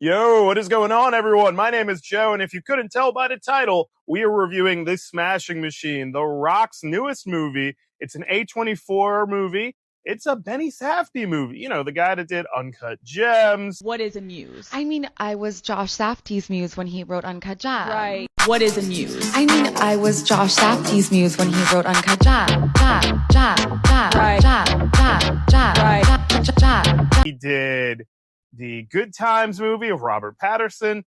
Yo, what is going on, everyone? My name is Joe, and if you couldn't tell by the title, we are reviewing The Smashing Machine, The Rock's newest movie. It's an A24 movie. It's a Benny Safdie movie. You know, the guy that did Uncut Gems. What is a muse? I was Josh Safdie's muse when he wrote Uncut Gems. Right. What is a muse? I was Josh Safdie's muse when he wrote Uncut Gems. He did the Good Times movie of Robert Pattinson,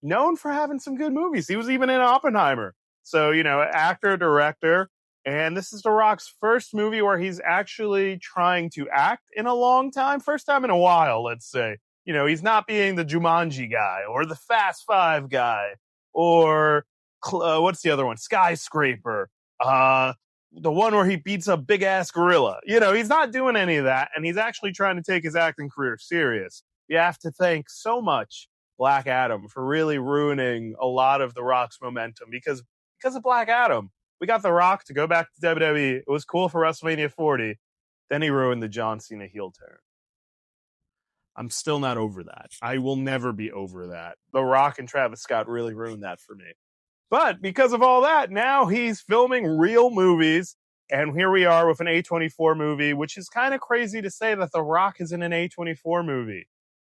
known for having some good movies. He was even in Oppenheimer. So, you know, actor, director. And this is The Rock's first movie where he's actually trying to act in a long time. First time in a while, let's say. You know, he's not being the Jumanji guy or the Fast Five guy or what's the other one? Skyscraper. The one where he beats a big ass gorilla. You know, he's not doing any of that. And he's actually trying to take his acting career serious. You have to thank so much Black Adam for really ruining a lot of The Rock's momentum because of Black Adam. We got The Rock to go back to WWE. It was cool for WrestleMania 40. Then he ruined the John Cena heel turn. I'm still not over that. I will never be over that. The Rock and Travis Scott really ruined that for me. But because of all that, now he's filming real movies. And here we are with an A24 movie, which is kind of crazy to say that The Rock is in an A24 movie.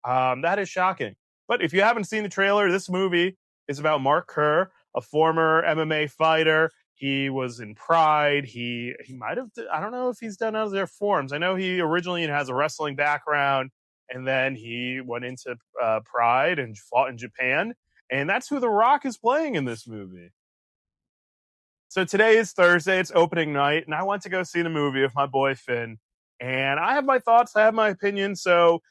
That is shocking. But if you haven't seen the trailer, this movie is about Mark Kerr, a former MMA fighter. He was in Pride. He might have, I don't know if he's done other forms. I know he originally has a wrestling background, and then he went into Pride and fought in Japan. And that's who The Rock is playing in this movie. So today is Thursday. It's opening night, and I went to go see the movie with my boy Finn. And I have my thoughts. I have my opinion. So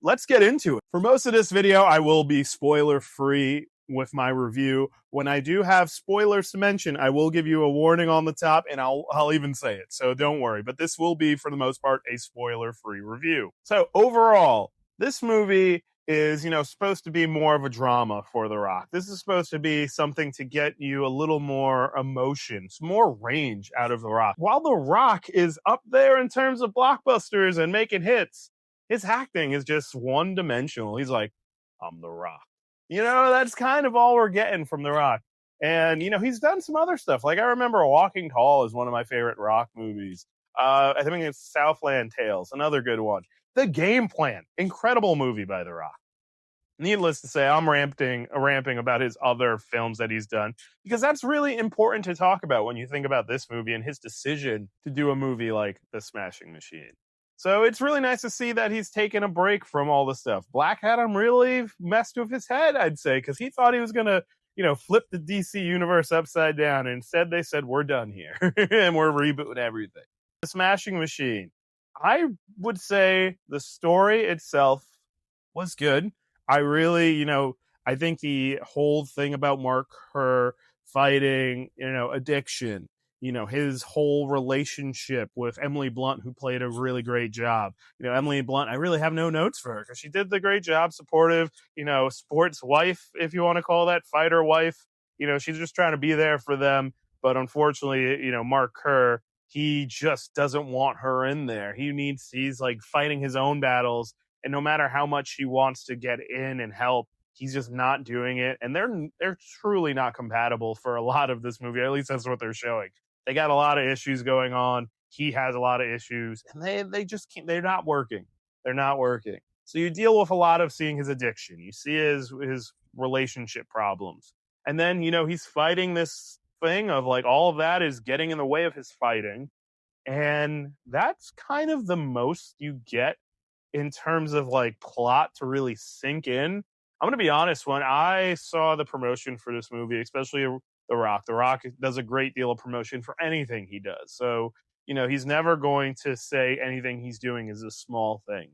let's get into it. For most of this video, I will be spoiler-free with my review. When I do have spoilers to mention, I will give you a warning on the top, and I'll even say it. So don't worry. But this will be, for the most part, a spoiler-free review. So overall, this movie is, you know, supposed to be more of a drama for The Rock. This is supposed to be something to get you a little more emotion, some more range out of The Rock. While The Rock is up there in terms of blockbusters and making hits, his acting is just one-dimensional. He's like, I'm The Rock. You know, that's kind of all we're getting from The Rock. And, you know, he's done some other stuff. Like, I remember Walking Tall is one of my favorite Rock movies. I think it's Southland Tales, another good one. The Game Plan, incredible movie by The Rock. Needless to say, I'm ramping about his other films that he's done, because that's really important to talk about when you think about this movie and his decision to do a movie like The Smashing Machine. So it's really nice to see that he's taken a break from all the stuff. Black Adam really messed with his head, I'd say, because he thought he was going to, you know, flip the DC universe upside down. And instead they said, we're done here and we're rebooting everything. The Smashing Machine. I would say the story itself was good. I really, you know, I think the whole thing about Mark Kerr fighting, you know, addiction, you know, his whole relationship with Emily Blunt, who played a really great job. You know, Emily Blunt, I really have no notes for her because she did the great job, supportive, you know, sports wife, if you want to call that, fighter wife. You know, she's just trying to be there for them. But unfortunately, you know, Mark Kerr, he just doesn't want her in there. He's like fighting his own battles. And no matter how much he wants to get in and help, he's just not doing it. And they're truly not compatible for a lot of this movie. At least that's what they're showing. They got a lot of issues going on. He has a lot of issues, and they just can't. They're not working. They're not working. So you deal with a lot of seeing his addiction. You see his relationship problems, and then, you know, he's fighting this thing of like all of that is getting in the way of his fighting, and that's kind of the most you get in terms of like plot to really sink in. I'm going to be honest. When I saw the promotion for this movie, especially The Rock does a great deal of promotion for anything he does. So, you know, he's never going to say anything he's doing is a small thing.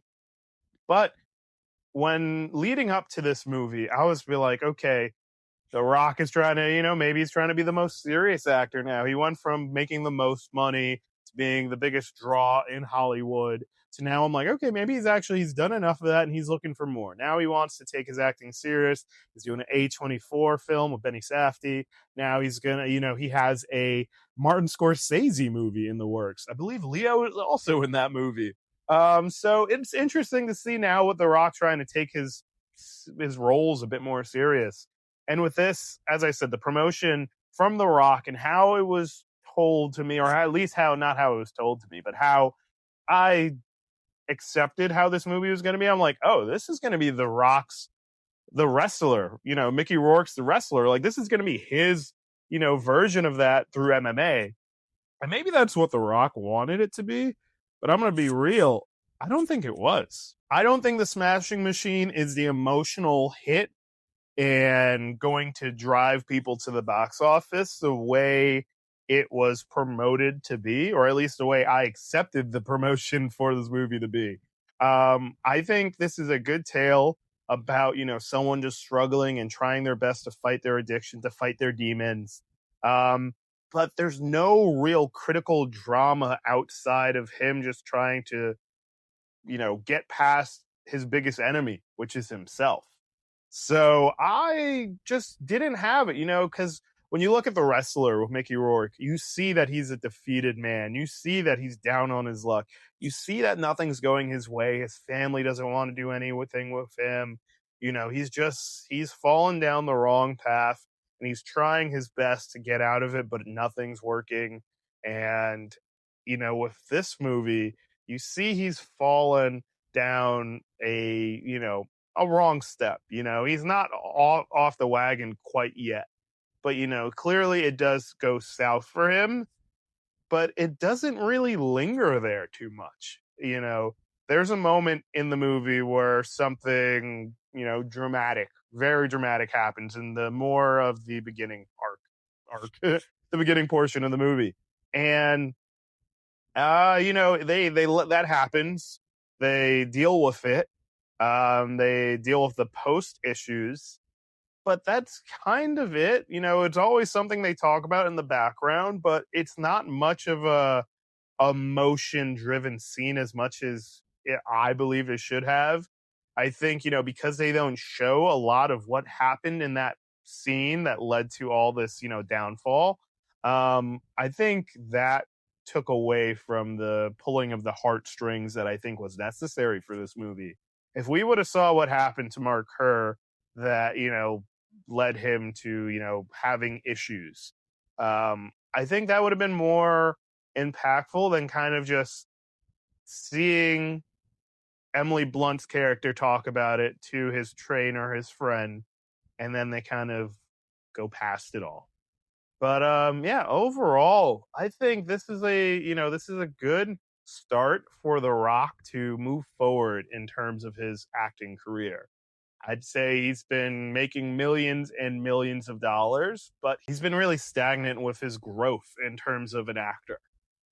But when leading up to this movie, I was like, okay, The Rock is trying to, you know, maybe he's trying to be the most serious actor now. He went from making the most money to being the biggest draw in Hollywood. So now I'm like, okay, maybe he's done enough of that and he's looking for more. Now he wants to take his acting serious. He's doing an A24 film with Benny Safdie. Now he's going to, you know, he has a Martin Scorsese movie in the works. I believe Leo is also in that movie. So it's interesting to see now with The Rock trying to take his his roles a bit more serious. And with this, as I said, the promotion from The Rock and how it was told to me, or at least how, not how it was told to me, but how I accepted how this movie was going to be. I'm like, oh, this is going to be The Rock's, the wrestler, Mickey Rourke's the wrestler. Like, this is going to be his, version of that through MMA. And maybe that's what The Rock wanted it to be, but I'm going to be real. I don't think it was. I don't think the Smashing Machine is the emotional hit and going to drive people to the box office the way it was promoted to be, or at least the way I accepted the promotion for this movie to be. I think this is a good tale about, someone just struggling and trying their best to fight their addiction, to fight their demons. But there's no real critical drama outside of him just trying to, get past his biggest enemy, which is himself. So I just didn't have it, because when you look at The Wrestler with Mickey Rourke, you see that he's a defeated man. You see that he's down on his luck. You see that nothing's going his way. His family doesn't want to do anything with him. He's fallen down the wrong path and he's trying his best to get out of it, but nothing's working. And, with this movie, you see he's fallen down a wrong step. He's not off the wagon quite yet. But, clearly it does go south for him, but it doesn't really linger there too much. There's a moment in the movie where something, dramatic, very dramatic happens in the more of the beginning arc, the beginning portion of the movie. And, that happens. They deal with it. They deal with the post issues. But that's kind of it. It's always something they talk about in the background, but it's not much of a emotion-driven scene as much as I believe it should have. I think, because they don't show a lot of what happened in that scene that led to all this, downfall, I think that took away from the pulling of the heartstrings that I think was necessary for this movie. If we would have saw what happened to Mark Kerr that, led him to, having issues. I think that would have been more impactful than kind of just seeing Emily Blunt's character talk about it to his trainer, his friend, and then they kind of go past it all. But overall, I think this is a good start for The Rock to move forward in terms of his acting career. I'd say he's been making millions and millions of dollars, but he's been really stagnant with his growth in terms of an actor.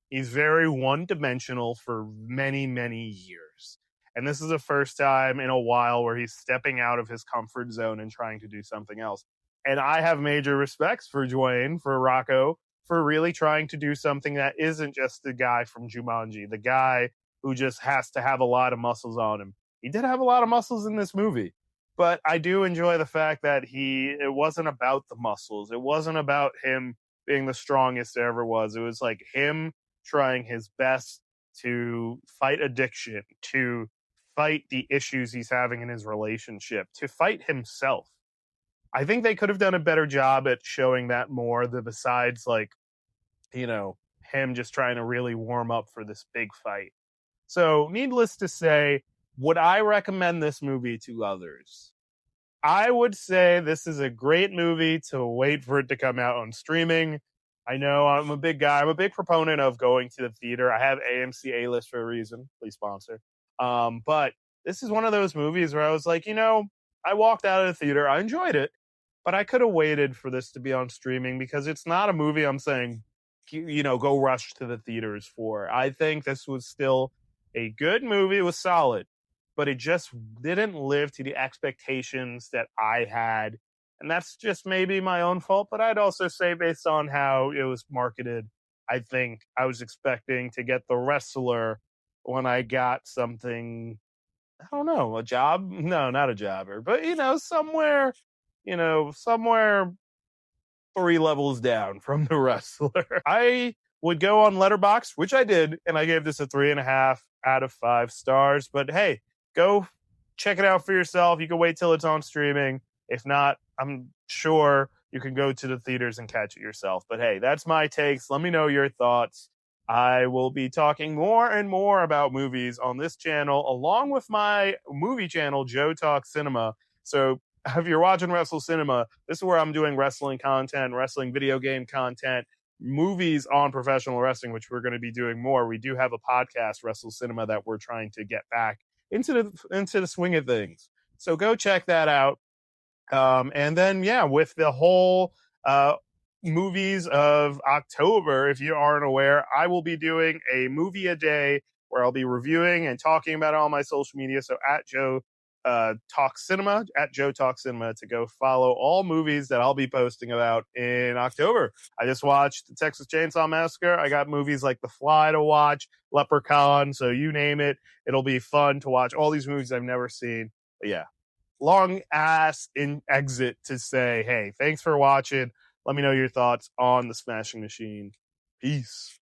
He's very one-dimensional for many, many years. And this is the first time in a while where he's stepping out of his comfort zone and trying to do something else. And I have major respects for Dwayne, for Rocco, for really trying to do something that isn't just the guy from Jumanji, the guy who just has to have a lot of muscles on him. He did have a lot of muscles in this movie. But I do enjoy the fact that it wasn't about the muscles. It wasn't about him being the strongest there ever was. It was like him trying his best to fight addiction, to fight the issues he's having in his relationship, to fight himself. I think they could have done a better job at showing that more, besides him just trying to really warm up for this big fight. So, needless to say, would I recommend this movie to others? I would say this is a great movie to wait for it to come out on streaming. I know I'm a big guy. I'm a big proponent of going to the theater. I have AMC A-List for a reason. Please sponsor. But this is one of those movies where I was like, I walked out of the theater. I enjoyed it, but I could have waited for this to be on streaming because it's not a movie I'm saying, go rush to the theaters for. I think this was still a good movie. It was solid, but it just didn't live to the expectations that I had. And that's just maybe my own fault, but I'd also say based on how it was marketed, I think I was expecting to get The Wrestler when I got something, I don't know, a job? No, not a jobber, but somewhere 3 levels down from The Wrestler. I would go on Letterboxd, which I did, and I gave this a 3.5 out of 5 stars. But hey, go check it out for yourself. You can wait till it's on streaming. If not, I'm sure you can go to the theaters and catch it yourself. But hey, that's my takes. Let me know your thoughts. I will be talking more and more about movies on this channel, along with my movie channel, Joe Talk Cinema. So if you're watching WrestleCinema, this is where I'm doing wrestling content, wrestling video game content, movies on professional wrestling, which we're going to be doing more. We do have a podcast, WrestleCinema, that we're trying to get back into the swing of things. So go check that out. And then, yeah, with the whole movies of October, if you aren't aware, I will be doing a movie a day where I'll be reviewing and talking about it on my social media. So at Joe Talk Cinema, at Joe Talk Cinema, to go follow all movies that I'll be posting about in October. I just watched the Texas Chainsaw Massacre. I got movies like The Fly to watch, Leprechaun, so you name it. It'll be fun to watch all these movies I've never seen. But yeah, long ass in exit to say, hey, thanks for watching. Let me know your thoughts on the Smashing Machine. Peace.